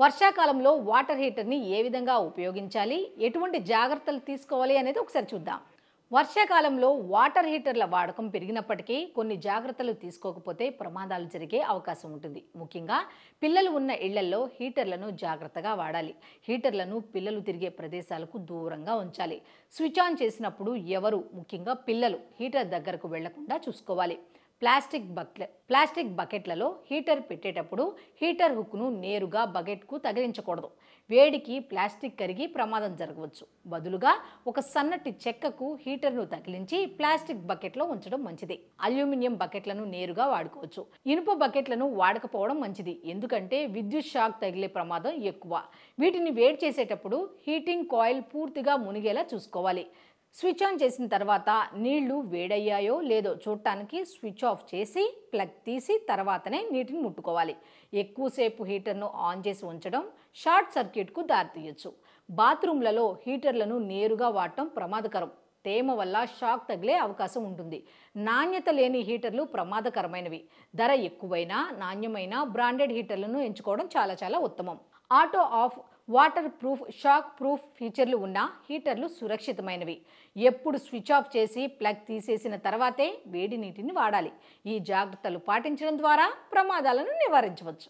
వర్షాకాలంలో వాటర్ హీటర్ని ఏ విధంగా ఉపయోగించాలి, ఎటువంటి జాగ్రత్తలు తీసుకోవాలి అనేది ఒకసారి చూద్దాం. వర్షాకాలంలో వాటర్ హీటర్ల వాడకం పెరిగినప్పటికీ కొన్ని జాగ్రత్తలు తీసుకోకపోతే ప్రమాదాలు జరిగే అవకాశం ఉంటుంది. ముఖ్యంగా పిల్లలు ఉన్న ఇళ్లలో హీటర్లను జాగ్రత్తగా వాడాలి. హీటర్లను పిల్లలు తిరిగే ప్రదేశాలకు దూరంగా ఉంచాలి. స్విచ్ ఆన్ చేసినప్పుడు ఎవరు, ముఖ్యంగా పిల్లలు, హీటర్ దగ్గరకు వెళ్లకుండా చూసుకోవాలి. ప్లాస్టిక్ బకెట్లలో హీటర్ పెట్టేటప్పుడు హీటర్ హుక్ను నేరుగా బకెట్కు తగిలించకూడదు. వేడికి ప్లాస్టిక్ కరిగి ప్రమాదం జరగవచ్చు. బదులుగా ఒక సన్నటి చెక్కకు హీటర్ను తగిలించి ప్లాస్టిక్ బకెట్లో ఉంచడం మంచిది. అల్యూమినియం బకెట్లను నేరుగా వాడుకోవచ్చు. ఇనుప బకెట్లను వాడకపోవడం మంచిది, ఎందుకంటే విద్యుత్ షాక్ తగిలే ప్రమాదం ఎక్కువ. వీటిని వేడి చేసేటప్పుడు హీటింగ్ కాయిల్ పూర్తిగా మునిగేలా చూసుకోవాలి. స్విచ్ ఆన్ చేసిన తర్వాత నీళ్లు వేడయ్యాయో లేదో చూడటానికి స్విచ్ ఆఫ్ చేసి ప్లగ్ తీసి తర్వాతనే నీటిని ముట్టుకోవాలి. ఎక్కువసేపు హీటర్ను ఆన్ చేసి ఉంచడం షార్ట్ సర్క్యూట్కు దారితీయచ్చు. బాత్రూంలలో హీటర్లను నేరుగా వాడటం ప్రమాదకరం. తేమ వల్ల షాక్ తగిలే అవకాశం ఉంటుంది. నాణ్యత లేని హీటర్లు ప్రమాదకరమైనవి. ధర ఎక్కువైనా నాణ్యమైన బ్రాండెడ్ హీటర్లను ఎంచుకోవడం చాలా ఉత్తమం. Auto of, water proof, shock proof ఫీచర్లు ఉన్న హీటర్లు సురక్షితమైనవి. ఎప్పుడు స్విచ్ ఆఫ్ చేసి ప్లగ్ తీసేసిన తర్వాతే వేడి నీటిని వాడాలి. ఈ జాగ్రత్తలు పాటించడం ద్వారా ప్రమాదాలను నివారించవచ్చు.